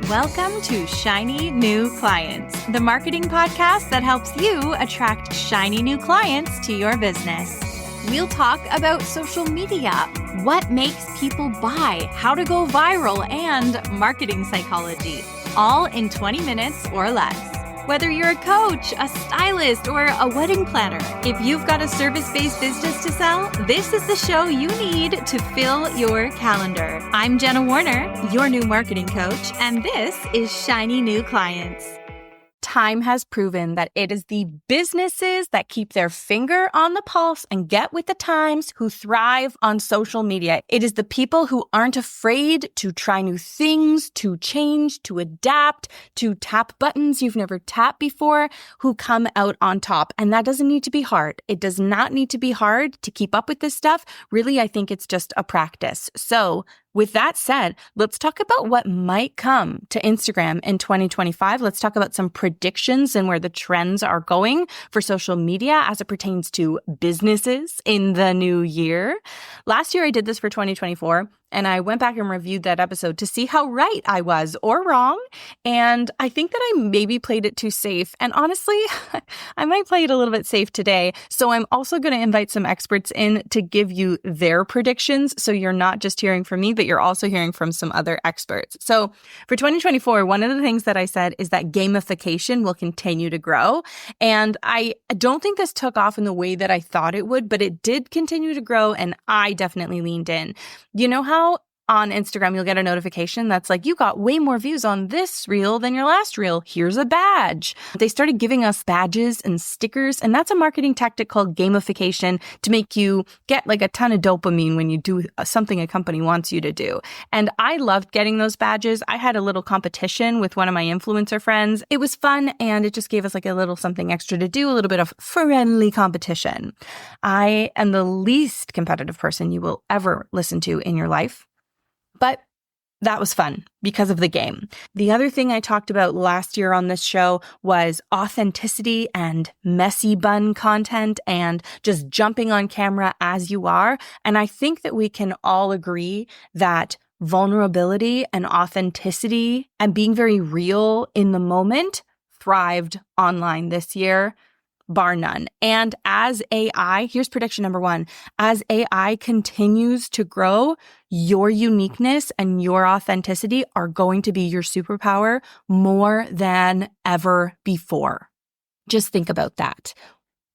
Welcome to Shiny New Clients, the marketing podcast that helps you attract shiny new clients to your business. We'll talk about social media, what makes people buy, how to go viral, and marketing psychology, all in 20 minutes or less. Whether you're a coach, a stylist, or a wedding planner, if you've got a service-based business to sell, this is the show you need to fill your calendar. I'm Jenna Warner, your new marketing coach, and this is Shiny New Clients. Time has proven that it is the businesses that keep their finger on the pulse and get with the times who thrive on social media. It is the people who aren't afraid to try new things, to change, to adapt, to tap buttons you've never tapped before, who come out on top. And that doesn't need to be hard. It does not need to be hard to keep up with this stuff. Really, I think it's just a practice. So with that said, let's talk about what might come to Instagram in 2025. Let's talk about some predictions and where the trends are going for social media as it pertains to businesses in the new year. Last year, I did this for 2024. And I went back and reviewed that episode to see how right I was or wrong. And I think that I maybe played it too safe. And honestly, I might play it a little bit safe today. So I'm also going to invite some experts in to give you their predictions. So you're not just hearing from me, but you're also hearing from some other experts. So for 2024, one of the things that I said is that gamification will continue to grow. And I don't think this took off in the way that I thought it would, but it did continue to grow. And I definitely leaned in. You know how on Instagram, you'll get a notification that's like, you got way more views on this reel than your last reel. Here's a badge. They started giving us badges and stickers, and that's a marketing tactic called gamification to make you get like a ton of dopamine when you do something a company wants you to do. And I loved getting those badges. I had a little competition with one of my influencer friends. It was fun, and it just gave us like a little something extra to do, a little bit of friendly competition. I am the least competitive person you will ever listen to in your life. But that was fun because of the game. The other thing I talked about last year on this show was authenticity and messy bun content and just jumping on camera as you are. And I think that we can all agree that vulnerability and authenticity and being very real in the moment thrived online this year, bar none. And as AI, here's prediction number one, as AI continues to grow, your uniqueness and your authenticity are going to be your superpower more than ever before. Just think about that.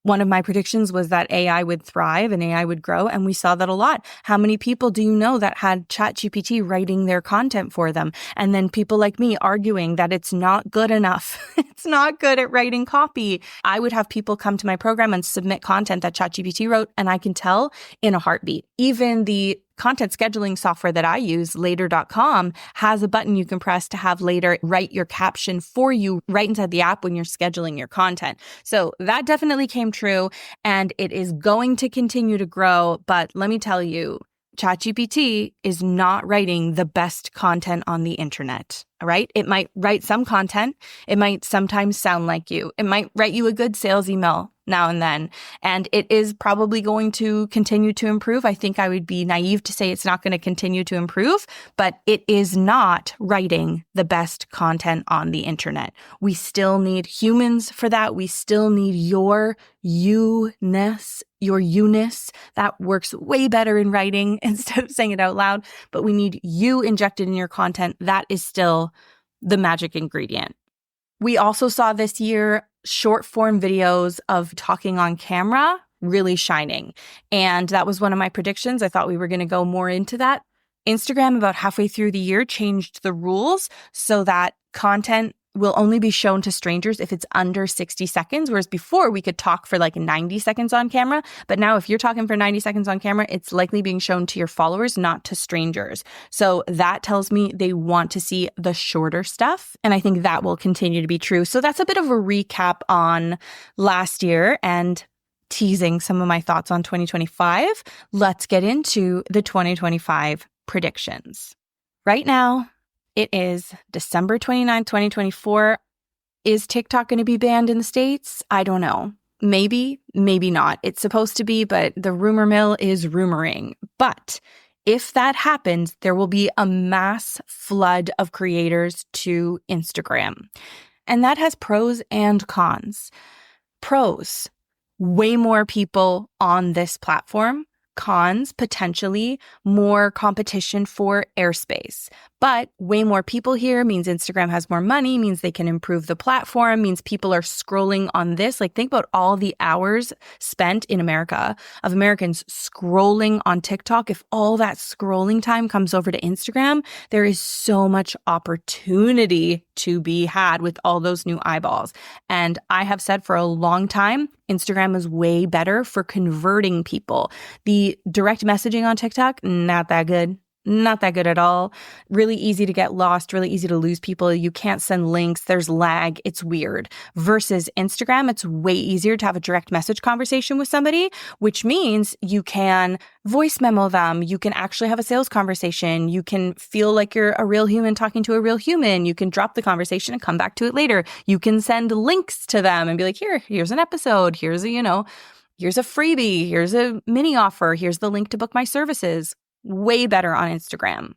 One of my predictions was that AI would thrive and AI would grow, and we saw that a lot. How many people do you know that had ChatGPT writing their content for them? And then people like me arguing that it's not good enough. It's not good at writing copy. I would have people come to my program and submit content that ChatGPT wrote, and I can tell in a heartbeat. Even the content scheduling software that I use, later.com, has a button you can press to have Later write your caption for you right inside the app when you're scheduling your content. So that definitely came true, and it is going to continue to grow. But let me tell you, ChatGPT is not writing the best content on the internet, all right? It might write some content. It might sometimes sound like you. It might write you a good sales email now and then. And it is probably going to continue to improve. I think I would be naive to say it's not going to continue to improve, but it is not writing the best content on the internet. We still need humans for that. We still need your you-ness, your you-ness. That works way better in writing instead of saying it out loud, but we need you injected in your content. That is still the magic ingredient. We also saw this year short form videos of talking on camera really shining. And that was one of my predictions. I thought we were going to go more into that. Instagram, about halfway through the year, changed the rules so that content will only be shown to strangers if it's under 60 seconds, whereas before we could talk for like 90 seconds on camera. But now if you're talking for 90 seconds on camera, it's likely being shown to your followers, not to strangers. So that tells me they want to see the shorter stuff. And I think that will continue to be true. So that's a bit of a recap on last year and teasing some of my thoughts on 2025. Let's get into the 2025 predictions. Right now, it is December 29th, 2024. Is TikTok going to be banned in the States? I don't know. Maybe, maybe not. It's supposed to be, but the rumor mill is rumoring. But If that happens, there will be a mass flood of creators to Instagram. And that has pros and cons. Pros, way more people on this platform. Cons, potentially more competition for airspace. But way more people here means Instagram has more money, means they can improve the platform, means people are scrolling on this. Like, think about all the hours spent in America of Americans scrolling on TikTok. If all that scrolling time comes over to Instagram, there is so much opportunity to be had with all those new eyeballs. And I have said for a long time, Instagram is way better for converting people. The direct messaging on TikTok, not that good. Not that good at all. Really easy to get lost, really easy to lose people. You can't send links. There's lag. It's weird. Versus Instagram, it's way easier to have a direct message conversation with somebody, which means you can voice memo them. You can actually have a sales conversation. You can feel like you're a real human talking to a real human. You can drop the conversation and come back to it later. You can send links to them and be like, here's an episode. Here's a freebie. Here's a mini offer. Here's the link to book my services. Way better on Instagram.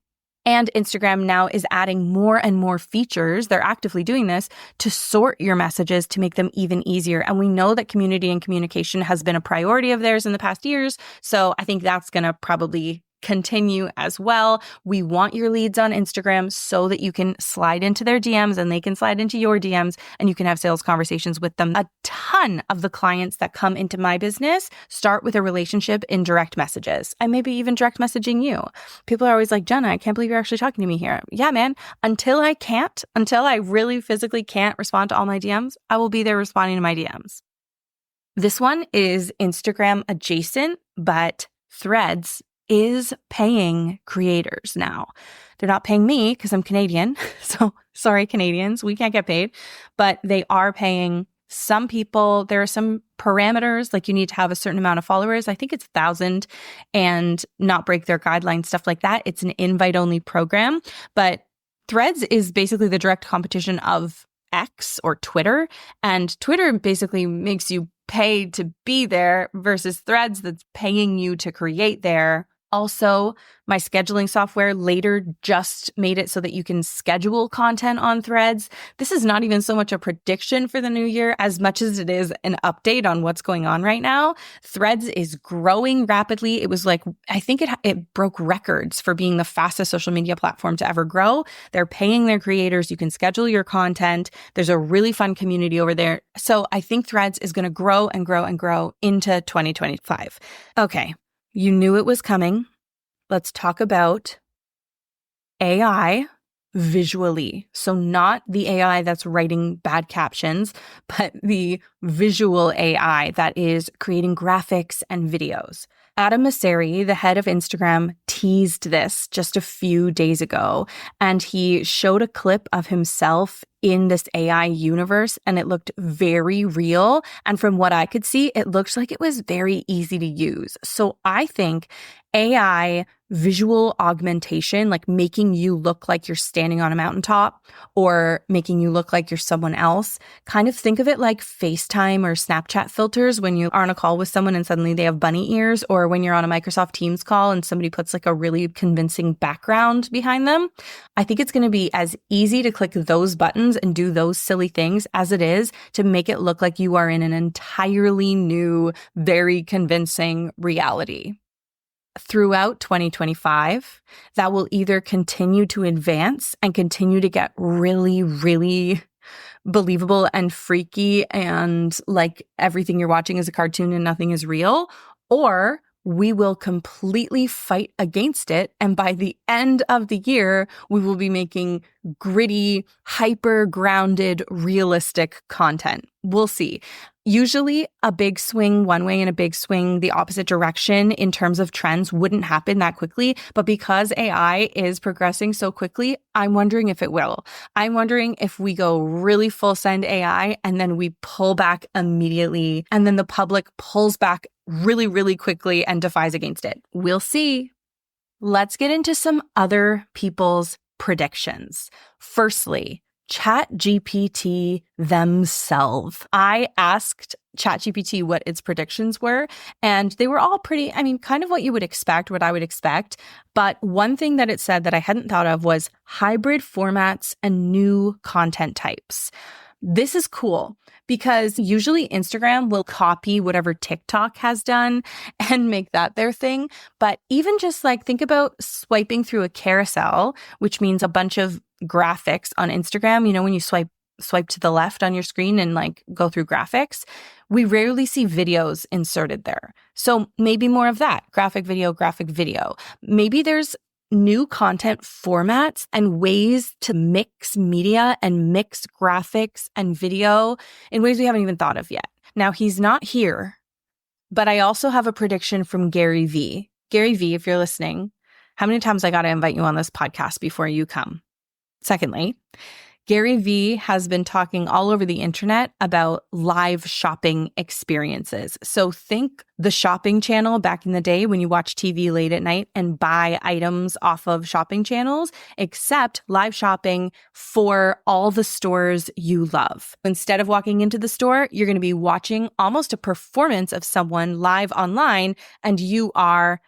And Instagram now is adding more and more features. They're actively doing this to sort your messages to make them even easier. And we know that community and communication has been a priority of theirs in the past years. So I think that's going to probably continue as well. We want your leads on Instagram so that you can slide into their DMs and they can slide into your DMs and you can have sales conversations with them. A ton of the clients that come into my business start with a relationship in direct messages. I maybe even direct messaging you. People are always like, Jenna, I can't believe you're actually talking to me here. Yeah, man. Until I really physically can't respond to all my DMs, I will be there responding to my DMs. This one is Instagram adjacent, but Threads is paying creators now. They're not paying me because I'm Canadian. So sorry, Canadians, we can't get paid, but they are paying some people. There are some parameters, like you need to have a certain amount of followers. I think it's 1,000 and not break their guidelines, stuff like that. It's an invite-only program, but Threads is basically the direct competition of X or Twitter. And Twitter basically makes you pay to be there versus Threads that's paying you to create there. Also, my scheduling software later just made it so that you can schedule content on Threads. This is not even so much a prediction for the new year as much as it is an update on what's going on right now. Threads is growing rapidly. It was like, I think it broke records for being the fastest social media platform to ever grow. They're paying their creators. You can schedule your content. There's a really fun community over there. So I think Threads is going to grow and grow and grow into 2025. Okay. You knew it was coming. Let's talk about AI visually. So not the AI that's writing bad captions, but the visual AI that is creating graphics and videos. Adam Mosseri, the head of Instagram, teased this just a few days ago, and he showed a clip of himself in this AI universe, and it looked very real. And from what I could see, it looked like it was very easy to use. So I think AI visual augmentation, like making you look like you're standing on a mountaintop or making you look like you're someone else, kind of think of it like FaceTime or Snapchat filters when you are on a call with someone and suddenly they have bunny ears, or when you're on a Microsoft Teams call and somebody puts like a really convincing background behind them. I think it's going to be as easy to click those buttons and do those silly things as it is to make it look like you are in an entirely new, very convincing reality. Throughout 2025, that will either continue to advance and continue to get really, really believable and freaky and like everything you're watching is a cartoon and nothing is real, or we will completely fight against it. And by the end of the year, we will be making gritty, hyper-grounded, realistic content. We'll see. Usually a big swing one way and a big swing the opposite direction in terms of trends wouldn't happen that quickly. But because AI is progressing so quickly, I'm wondering if it will. I'm wondering if we go really full send AI and then we pull back immediately and then the public pulls back really, really quickly and defies against it. We'll see. Let's get into some other people's predictions. Firstly, ChatGPT themselves. I asked ChatGPT what its predictions were, and they were all pretty, kind of what you would expect, what I would expect. But one thing that it said that I hadn't thought of was hybrid formats and new content types. This is cool because usually Instagram will copy whatever TikTok has done and make that their thing. But even just think about swiping through a carousel, which means a bunch of graphics on Instagram. When you swipe to the left on your screen and go through graphics, we rarely see videos inserted there. So maybe more of that, graphic video. Maybe there's new content formats and ways to mix media and mix graphics and video in ways we haven't even thought of yet. Now, he's not here, but I also have a prediction from Gary Vee. Gary Vee, if you're listening, how many times I got to invite you on this podcast before you come? Secondly, Gary Vee has been talking all over the internet about live shopping experiences. So think the shopping channel back in the day when you watch TV late at night and buy items off of shopping channels, except live shopping for all the stores you love. Instead of walking into the store, you're going to be watching almost a performance of someone live online, and you are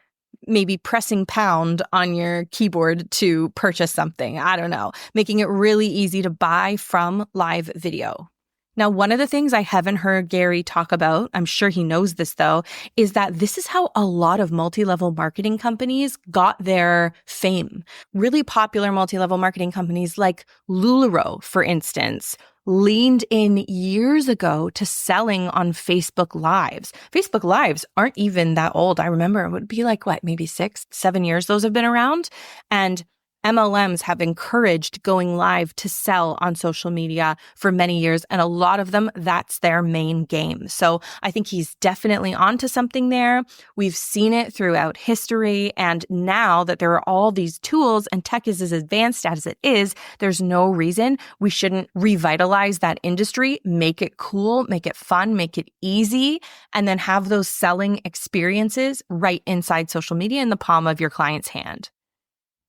maybe pressing pound on your keyboard to purchase something. I don't know, making it really easy to buy from live video. Now, one of the things I haven't heard Gary talk about, I'm sure he knows this though, is that this is how a lot of multi-level marketing companies got their fame. Really popular multi-level marketing companies like LuLaRoe, for instance, leaned in years ago to selling on Facebook Lives. Facebook Lives aren't even that old. I remember it would be maybe 6, 7 years those have been around. And MLMs have encouraged going live to sell on social media for many years. And a lot of them, that's their main game. So I think he's definitely onto something there. We've seen it throughout history. And now that there are all these tools and tech is as advanced as it is, there's no reason we shouldn't revitalize that industry, make it cool, make it fun, make it easy, and then have those selling experiences right inside social media in the palm of your client's hand.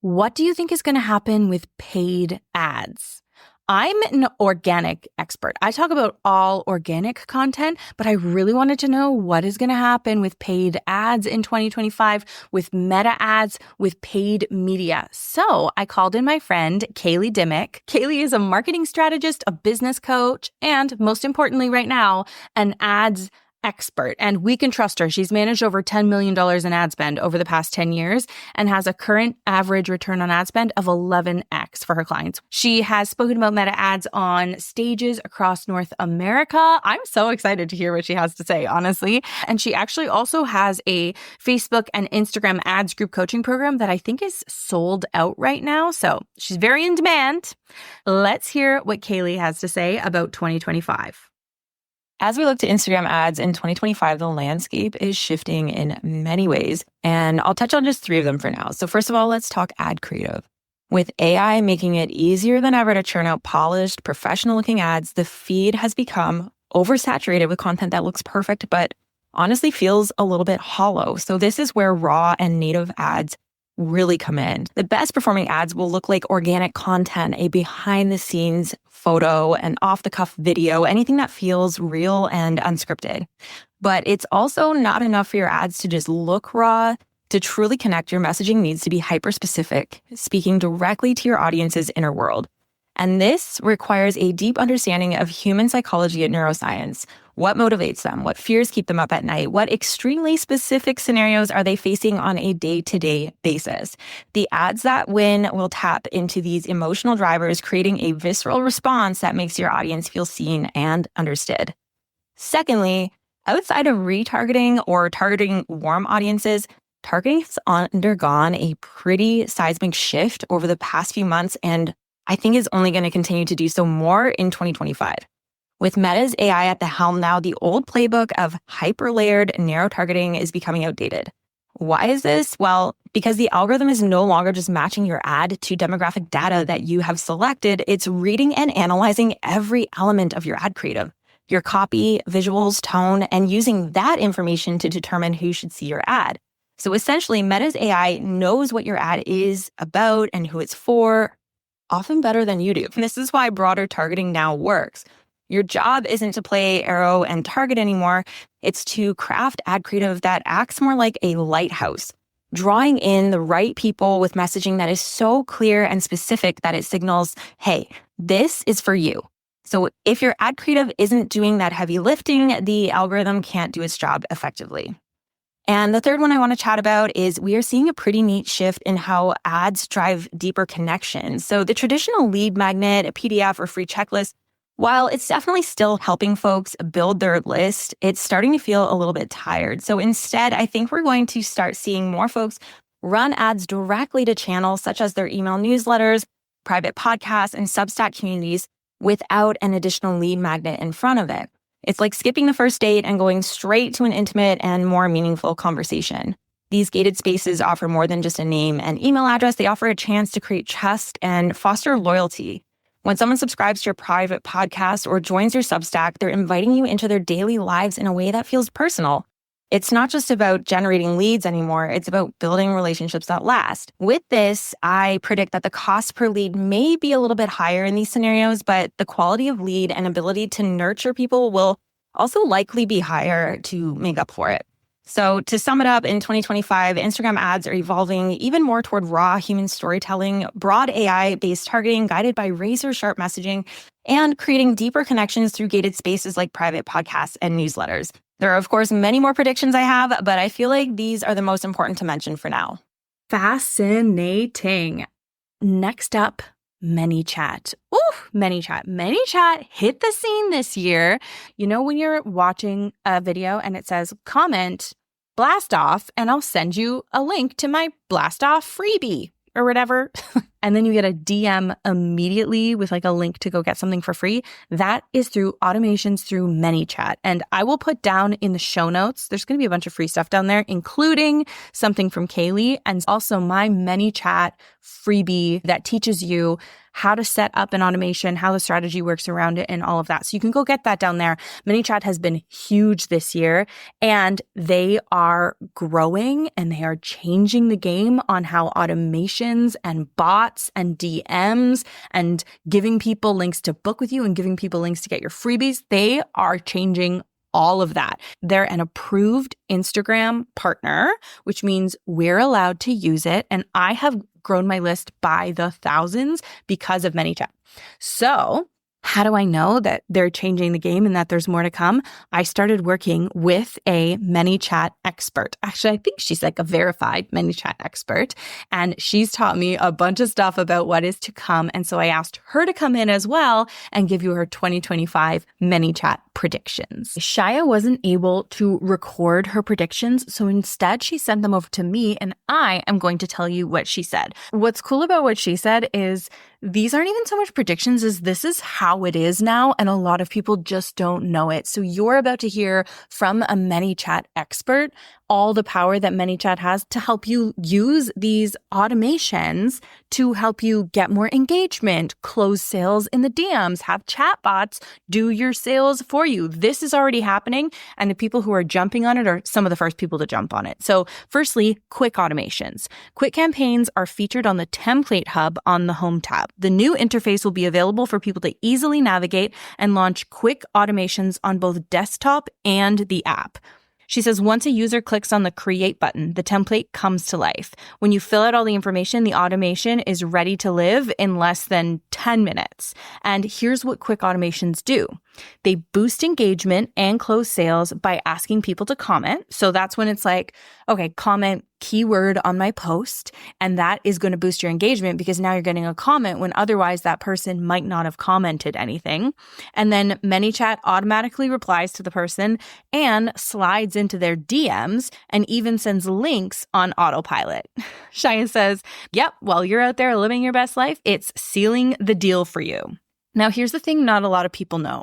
What do you think is going to happen with paid ads? I'm an organic expert. I talk about all organic content, but I really wanted to know what is going to happen with paid ads in 2025, with meta ads, with paid media. So I called in my friend, Caley Dimmock. Caley is a marketing strategist, a business coach, and most importantly right now, an ads expert, and we can trust her. She's managed over $10 million in ad spend over the past 10 years and has a current average return on ad spend of 11x for her clients. She has spoken about meta ads on stages across North America. I'm so excited to hear what she has to say, honestly. And she actually also has a Facebook and Instagram ads group coaching program that I think is sold out right now. So she's very in demand. Let's hear what Caley has to say about 2025. As we look to Instagram ads in 2025, the landscape is shifting in many ways, and I'll touch on just 3 of them for now. So first of all, let's talk ad creative. With AI making it easier than ever to churn out polished, professional-looking ads, the feed has become oversaturated with content that looks perfect, but honestly feels a little bit hollow. So this is where raw and native ads really come in. The best performing ads will look like organic content, a behind the scenes photo, an off the cuff video, anything that feels real and unscripted. But it's also not enough for your ads to just look raw. To truly connect, your messaging needs to be hyper specific, speaking directly to your audience's inner world. And this requires a deep understanding of human psychology and neuroscience. What motivates them? What fears keep them up at night? What extremely specific scenarios are they facing on a day-to-day basis? The ads that win will tap into these emotional drivers, creating a visceral response that makes your audience feel seen and understood. Secondly, outside of retargeting or targeting warm audiences, targeting has undergone a pretty seismic shift over the past few months, and I think is only going to continue to do so more in 2025. With Meta's AI at the helm now, the old playbook of hyper-layered narrow targeting is becoming outdated. Why is this? Well, because the algorithm is no longer just matching your ad to demographic data that you have selected, it's reading and analyzing every element of your ad creative, your copy, visuals, tone, and using that information to determine who should see your ad. So essentially, Meta's AI knows what your ad is about and who it's for, often better than you do. And this is why broader targeting now works. Your job isn't to play arrow and target anymore. It's to craft ad creative that acts more like a lighthouse, drawing in the right people with messaging that is so clear and specific that it signals, hey, this is for you. So if your ad creative isn't doing that heavy lifting, the algorithm can't do its job effectively. And the third one I want to chat about is we are seeing a pretty neat shift in how ads drive deeper connections. So the traditional lead magnet, a PDF, or free checklist, while it's definitely still helping folks build their list, it's starting to feel a little bit tired. So instead, I think we're going to start seeing more folks run ads directly to channels such as their email newsletters, private podcasts, and Substack communities without an additional lead magnet in front of it. It's like skipping the first date and going straight to an intimate and more meaningful conversation. These gated spaces offer more than just a name and email address. They offer a chance to create trust and foster loyalty. When someone subscribes to your private podcast or joins your Substack, they're inviting you into their daily lives in a way that feels personal. It's not just about generating leads anymore. It's about building relationships that last. With this, I predict that the cost per lead may be a little bit higher in these scenarios, but the quality of lead and ability to nurture people will also likely be higher to make up for it. So to sum it up, in 2025, Instagram ads are evolving even more toward raw human storytelling, broad AI-based targeting guided by razor-sharp messaging, and creating deeper connections through gated spaces like private podcasts and newsletters. There are, of course, many more predictions I have, but I feel like these are the most important to mention for now. Fascinating. Next up, ManyChat. Ooh, ManyChat. ManyChat hit the scene this year. You know, when you're watching a video and it says, comment, blast off, and I'll send you a link to my blast off freebie or whatever. And then you get a DM immediately with like a link to go get something for free. That is through automations through ManyChat. And I will put down in the show notes, there's going to be a bunch of free stuff down there, including something from Caley and also my ManyChat freebie that teaches you how to set up an automation, how the strategy works around it, and all of that. So you can go get that down there. ManyChat has been huge this year, and they are growing and they are changing the game on how automations and bots and DMs and giving people links to book with you and giving people links to get your freebies. They are changing all of that. They're an approved Instagram partner, which means we're allowed to use it. And I have grown my list by the thousands because of ManyChat. So how do I know that they're changing the game and that there's more to come? I started working with a ManyChat expert. Actually, I think she's like a verified ManyChat expert, and she's taught me a bunch of stuff about what is to come. And so I asked her to come in as well and give you her 2025 ManyChat predictions. Shiya wasn't able to record her predictions, so instead she sent them over to me, and I am going to tell you what she said. What's cool about what she said is these aren't even so much predictions as this is how it is now, and a lot of people just don't know it. So you're about to hear from a ManyChat expert all the power that ManyChat has to help you use these automations to help you get more engagement, close sales in the DMs, have chatbots do your sales for you. This is already happening, and the people who are jumping on it are some of the first people to jump on it. So firstly, quick automations. Quick campaigns are featured on the template hub on the home tab. The new interface will be available for people to easily navigate and launch quick automations on both desktop and the app. She says, once a user clicks on the create button, the template comes to life. When you fill out all the information, the automation is ready to live in less than 10 minutes. And here's what quick automations do. They boost engagement and close sales by asking people to comment. So that's when it's like, okay, comment keyword on my post, and that is going to boost your engagement because now you're getting a comment when otherwise that person might not have commented anything. And then ManyChat automatically replies to the person and slides into their DMs and even sends links on autopilot. Shiya says, yep, while you're out there living your best life, it's sealing the deal for you. Now, here's the thing not a lot of people know.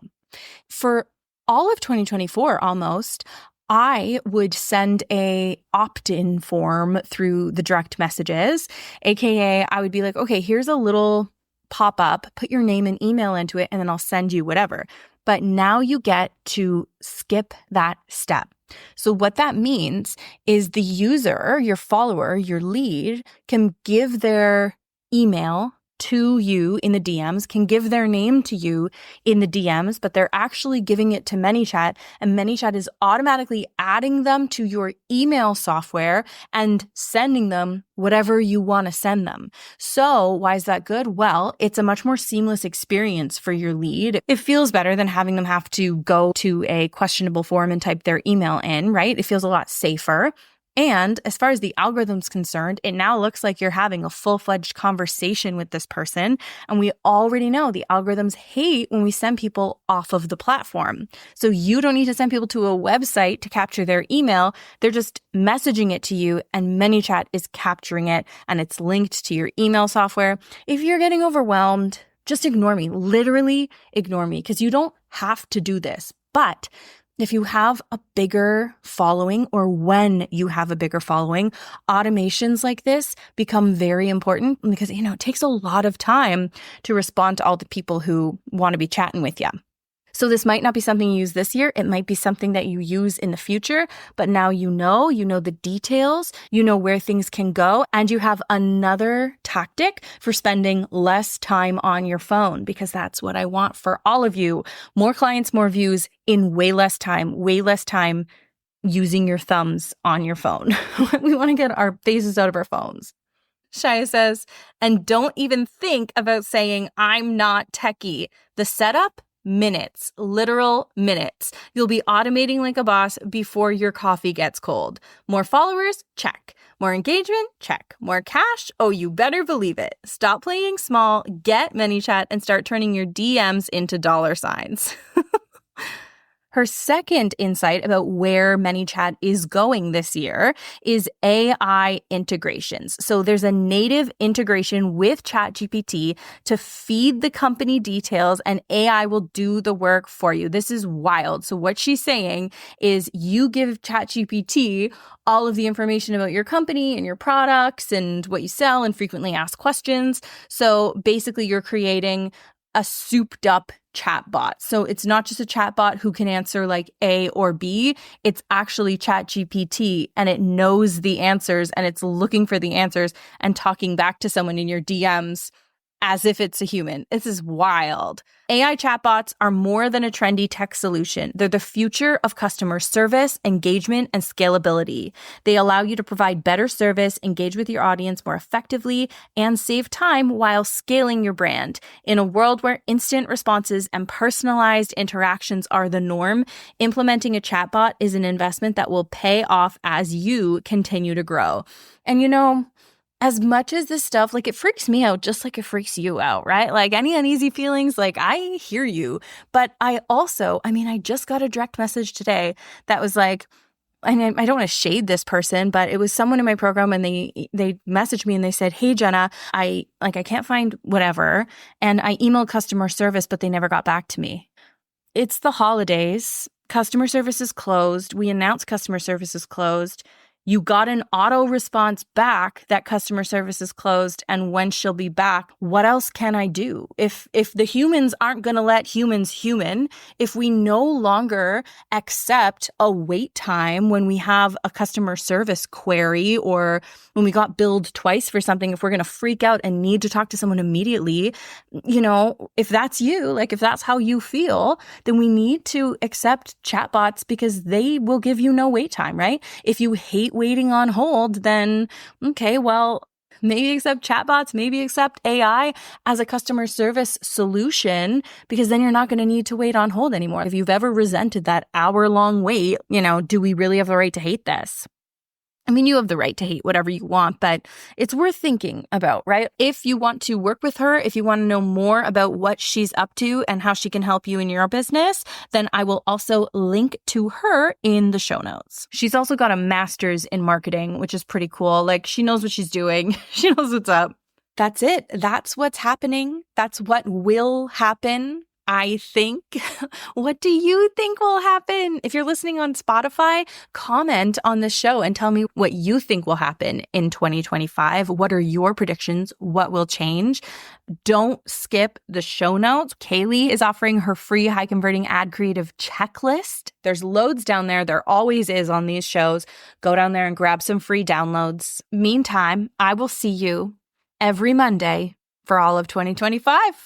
For all of 2024 almost, I would send a opt-in form through the direct messages, aka I would be like, okay, here's a little pop-up, put your name and email into it, and then I'll send you whatever. But now you get to skip that step. So what that means is the user, your follower, your lead, can give their email to you in the DMs, can give their name to you in the DMs, but they're actually giving it to ManyChat, and ManyChat is automatically adding them to your email software and sending them whatever you want to send them. So why is that good? Well, it's a much more seamless experience for your lead. It feels better than having them have to go to a questionable form and type their email in, right? It feels a lot safer. And as far as the algorithm's concerned, it now looks like you're having a full-fledged conversation with this person. And we already know the algorithms hate when we send people off of the platform. So you don't need to send people to a website to capture their email. They're just messaging it to you, and ManyChat is capturing it, and it's linked to your email software. If you're getting overwhelmed, just ignore me. Literally ignore me, because you don't have to do this. But if you have a bigger following, or when you have a bigger following, automations like this become very important because, it takes a lot of time to respond to all the people who want to be chatting with you. So this might not be something you use this year. It might be something that you use in the future, but now you know the details, you know where things can go, and you have another tactic for spending less time on your phone, because that's what I want for all of you. More clients, more views in way less time using your thumbs on your phone. We want to get our faces out of our phones. Shiya says, and don't even think about saying, I'm not techie. The setup, minutes, literal minutes. You'll be automating like a boss before your coffee gets cold. More followers? Check. More engagement? Check. More cash? Oh, you better believe it. Stop playing small, get ManyChat, and start turning your DMs into dollar signs. Her second insight about where ManyChat is going this year is AI integrations. So there's a native integration with ChatGPT to feed the company details, and AI will do the work for you. This is wild. So what she's saying is you give ChatGPT all of the information about your company and your products and what you sell and frequently asked questions. So basically you're creating a souped up chatbot. So it's not just a chatbot who can answer like A or B. It's actually ChatGPT, and it knows the answers, and it's looking for the answers and talking back to someone in your DMs as if it's a human. This is wild. AI chatbots are more than a trendy tech solution. They're the future of customer service, engagement, and scalability. They allow you to provide better service, engage with your audience more effectively, and save time while scaling your brand. In a world where instant responses and personalized interactions are the norm, implementing a chatbot is an investment that will pay off as you continue to grow. And as much as this stuff, like, it freaks me out just like it freaks you out, right? Like, any uneasy feelings, like, I hear you. But I just got a direct message today that was like, and I don't want to shade this person, but it was someone in my program, and they messaged me and they said, hey, Jenna, I can't find whatever. And I emailed customer service, but they never got back to me. It's the holidays. Customer service is closed. We announced customer service is closed. You got an auto response back that customer service is closed and when she'll be back. What else can I do? If the humans aren't going to let humans human, if we no longer accept a wait time when we have a customer service query, or when we got billed twice for something, if we're going to freak out and need to talk to someone immediately, if that's you, like, if that's how you feel, then we need to accept chatbots, because they will give you no wait time, right? If you hate waiting on hold, then okay, well, maybe accept chatbots, maybe accept AI as a customer service solution, because then you're not going to need to wait on hold anymore. If you've ever resented that hour-long wait, do we really have the right to hate this? I mean, you have the right to hate whatever you want, but it's worth thinking about, right? If you want to work with her, if you want to know more about what she's up to and how she can help you in your business, then I will also link to her in the show notes. She's also got a master's in marketing, which is pretty cool. Like, she knows what she's doing. She knows what's up. That's it. That's what's happening. That's what will happen. I think. What do you think will happen? If you're listening on Spotify, comment on the show and tell me what you think will happen in 2025. What are your predictions? What will change? Don't skip the show notes. Caley is offering her free high converting ad creative checklist. There's loads down there. There always is on these shows. Go down there and grab some free downloads. Meantime, I will see you every Monday for all of 2025.